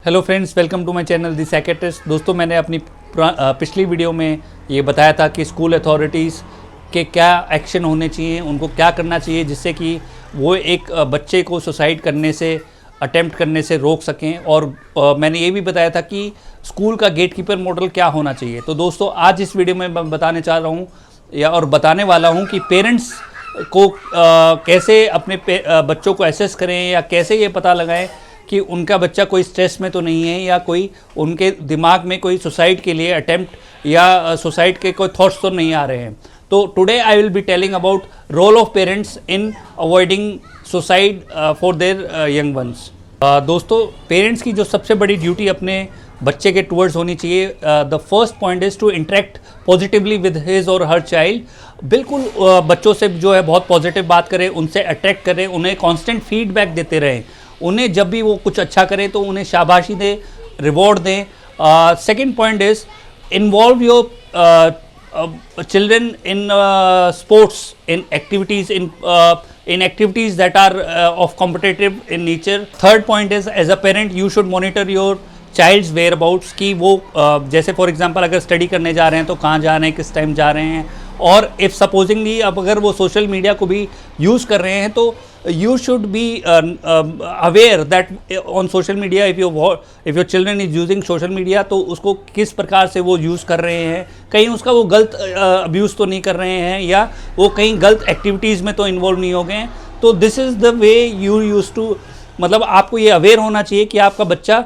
Hello friends, welcome to my channel the psychiatrist. दोस्तों, मैंने अपनी पिछली वीडियो में ये बताया था कि स्कूल अथॉरिटीज़ के क्या एक्शन होने चाहिए, उनको क्या करना चाहिए जिससे कि वो एक बच्चे को सुसाइड करने से, अटेम्प्ट करने से रोक सकें। और मैंने ये भी बताया था कि स्कूल का गेटकीपर मॉडल क्या होना चाहिए। तो दोस्तों, आज इस वीडियो में मैं बताने चाह रहा हूँ और बताने वाला हूँ कि पेरेंट्स को कैसे अपने बच्चों को एसेस करें या कैसे ये पता लगाएं कि उनका बच्चा कोई स्ट्रेस में तो नहीं है या कोई उनके दिमाग में कोई सुसाइड के लिए अटेम्प्ट या सुसाइड के कोई थॉट्स तो नहीं आ रहे हैं। तो today I will be telling about role of parents in avoiding suicide for their young ones. दोस्तों, पेरेंट्स की जो सबसे बड़ी ड्यूटी अपने बच्चे के टूवर्ड्स होनी चाहिए, the first point is to interact positively with his और हर चाइल्ड। बिल्कुल बच्चों से जो है बहुत पॉजिटिव बात करें, उनसे अट्रैक्ट करें, उन्हें कांस्टेंट फीडबैक देते रहें। उन्हें जब भी वो कुछ अच्छा करें तो उन्हें शाबाशी दें, रिवॉर्ड दें। Second point is involve your children in sports, in activities that are of competitive in nature. Third point is, as a parent you should monitor your child's whereabouts, कि वो जैसे फॉर एग्जांपल अगर study करने जा रहे हैं तो कहाँ जा रहे हैं, किस टाइम जा रहे हैं। और इफ़ सपोजिंगली अब अगर वो सोशल मीडिया को भी यूज़ कर रहे हैं तो you should be aware that on social media if your children is using social media तो उसको किस प्रकार से वो यूज़ कर रहे हैं, कहीं उसका वो गलत अब्यूज़ तो नहीं कर रहे हैं या वो कहीं गलत एक्टिविटीज़ में तो इन्वॉल्व नहीं हो गए हैं। तो this is the way you use to, मतलब आपको ये अवेयर होना चाहिए कि आपका बच्चा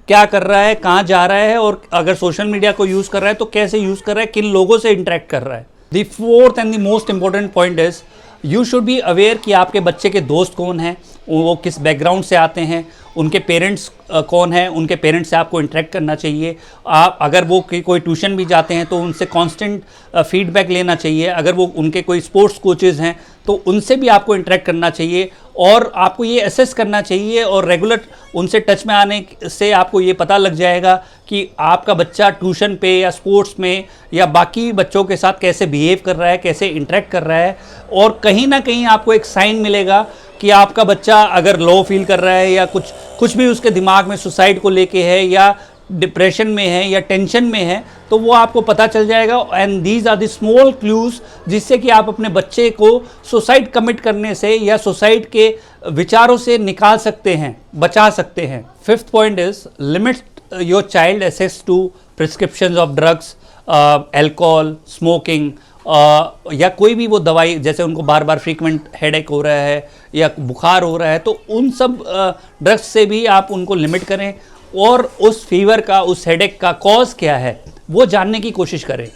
क्या कर रहा है, कहाँ जा रहा है, और अगर सोशल मीडिया को यूज़ कर रहा है तो कैसे यूज़ कर रहा है, किन लोगों से इंटरेक्ट कर रहा है। The fourth and the most important point is you should be aware कि आपके बच्चे के दोस्त कौन हैं, वो किस बैकग्राउंड से आते हैं, उनके पेरेंट्स कौन हैं, उनके पेरेंट्स से आपको इंटरेक्ट करना चाहिए। आप अगर वो कोई ट्यूशन भी जाते हैं तो उनसे कांस्टेंट फीडबैक लेना चाहिए। अगर वो उनके कोई स्पोर्ट्स कोचेज़ हैं तो उनसे भी आपको इंटरेक्ट करना चाहिए और आपको ये असेस करना चाहिए। और रेगुलर उनसे टच में आने से आपको ये पता लग जाएगा कि आपका बच्चा ट्यूशन पे या स्पोर्ट्स में या बाकी बच्चों के साथ कैसे बिहेव कर रहा है, कैसे इंटरेक्ट कर रहा है। और कहीं ना कहीं आपको एक साइन मिलेगा कि आपका बच्चा अगर लो फील कर रहा है या कुछ भी उसके दिमाग में सुसाइड को लेके है या डिप्रेशन में है या टेंशन में है, तो वो आपको पता चल जाएगा। And these are the small clues जिससे कि आप अपने बच्चे को सुसाइड कमिट करने से या सुसाइड के विचारों से निकाल सकते हैं, बचा सकते हैं। Fifth point is limit your child access to prescriptions of drugs, alcohol, smoking या कोई भी वो दवाई, जैसे उनको बार बार फ्रीक्वेंट हेडेक हो रहा है या बुखार हो रहा है तो उन सब ड्रग्स से भी आप उनको लिमिट करें और उस फीवर का, उस हेडेक का कॉज क्या है वो जानने की कोशिश करें,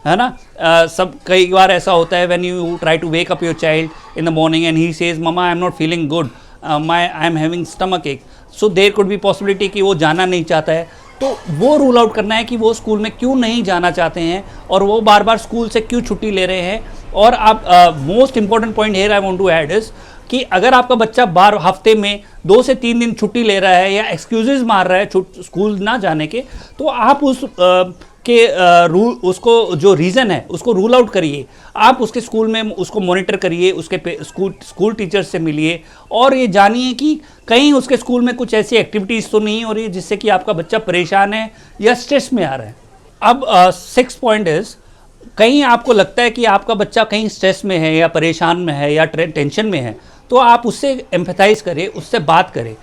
है ना। सब कई बार ऐसा होता है when you try to wake up your child in the morning and he says mama I am not feeling good, I am having stomach ache, so there could be possibility कि वो जाना नहीं चाहता है। तो वो रूल आउट करना है कि वो स्कूल में क्यों नहीं जाना चाहते हैं और वो बार बार स्कूल से क्यों छुट्टी ले रहे हैं। और आप most important point here I want to add is कि अगर आपका बच्चा हफ्ते में 2 से 3 दिन छुट्टी ले रहा है या एक्सक्यूजेज मार रहा है स्कूल ना जाने के, तो आप उसको जो रीज़न है उसको रूल आउट करिए। आप उसके स्कूल में उसको मॉनिटर करिए, उसके स्कूल टीचर्स से मिलिए और ये जानिए कि कहीं उसके स्कूल में कुछ ऐसी एक्टिविटीज़ तो नहीं हो रही है जिससे कि आपका बच्चा परेशान है या स्ट्रेस में आ रहा है। अब 6 पॉइंट इज़, कहीं आपको लगता है कि आपका बच्चा कहीं स्ट्रेस में है या परेशान में है या टेंशन में है, तो आप उससे एम्पैथाइज करें, उससे बात करें,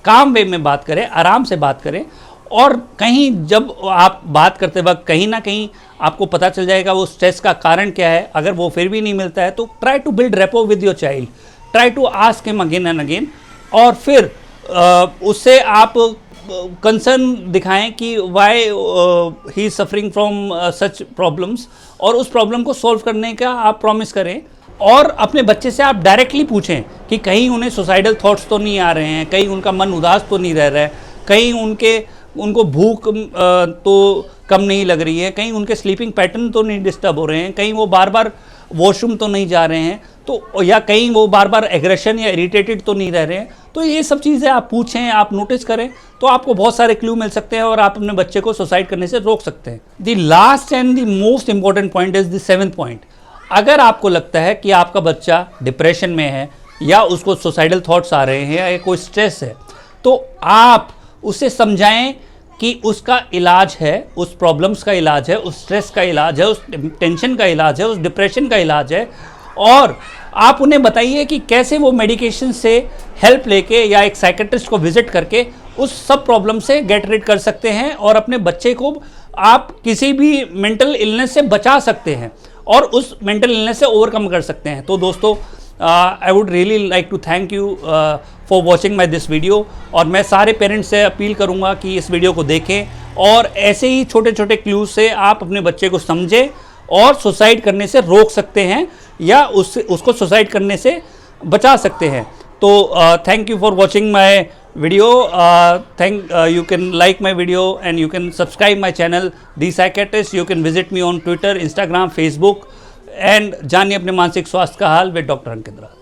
काम वे में बात करें, आराम से बात करें। और कहीं जब आप बात करते वक्त कहीं ना कहीं आपको पता चल जाएगा वो स्ट्रेस का कारण क्या है। अगर वो फिर भी नहीं मिलता है तो try to build rapport with your child, try to ask him again and again. और फिर उससे आप कंसर्न दिखाएं कि why he is suffering from such problems और उस प्रॉब्लम को सॉल्व करने का आप प्रॉमिस करें। और अपने बच्चे से आप डायरेक्टली पूछें कि कहीं उन्हें सुसाइडल थॉट्स तो नहीं आ रहे हैं, कहीं उनका मन उदास तो नहीं रह रहा है, कहीं उनको भूख तो कम नहीं लग रही है, कहीं उनके स्लीपिंग पैटर्न तो नहीं डिस्टर्ब हो रहे हैं, कहीं वो बार बार वॉशरूम तो नहीं जा रहे हैं, तो या कहीं वो बार बार एग्रेशन या इरिटेटेड तो नहीं रह रहे हैं। तो ये सब चीज़ें आप पूछें, आप नोटिस करें तो आपको बहुत सारे क्लू मिल सकते हैं और आप अपने बच्चे को सुसाइड करने से रोक सकते हैं। The last and the most important point is the 7th point. अगर आपको लगता है कि आपका बच्चा डिप्रेशन में है या उसको सुसाइडल थॉट्स आ रहे हैं या कोई स्ट्रेस है, तो आप उसे समझाएं कि उसका इलाज है, उस प्रॉब्लम्स का इलाज है, उस स्ट्रेस का इलाज है, उस टेंशन का इलाज है, उस डिप्रेशन का इलाज है। और आप उन्हें बताइए कि कैसे वो मेडिकेशन से हेल्प लेके या एक साइकेट्रिस्ट को विजिट करके उस सब प्रॉब्लम से गेट रिड कर सकते हैं और अपने बच्चे को आप किसी भी मेंटल इलनेस से बचा सकते हैं और उस मेंटल इलनेस से ओवरकम कर सकते हैं। तो दोस्तों, I would really like to thank you for watching my this video. और मैं सारे पेरेंट्स से अपील करूँगा कि इस वीडियो को देखें और ऐसे ही छोटे छोटे क्लूज से आप अपने बच्चे को समझें और सुसाइड करने से रोक सकते हैं या उसको सुसाइड करने से बचा सकते हैं। तो thank you for watching my video. You can like my video and you can subscribe my channel The Psychiatrist. You can visit me on Twitter, Instagram, Facebook and जानिए अपने मानसिक स्वास्थ्य का हाल विद डॉक्टर अंकित राज।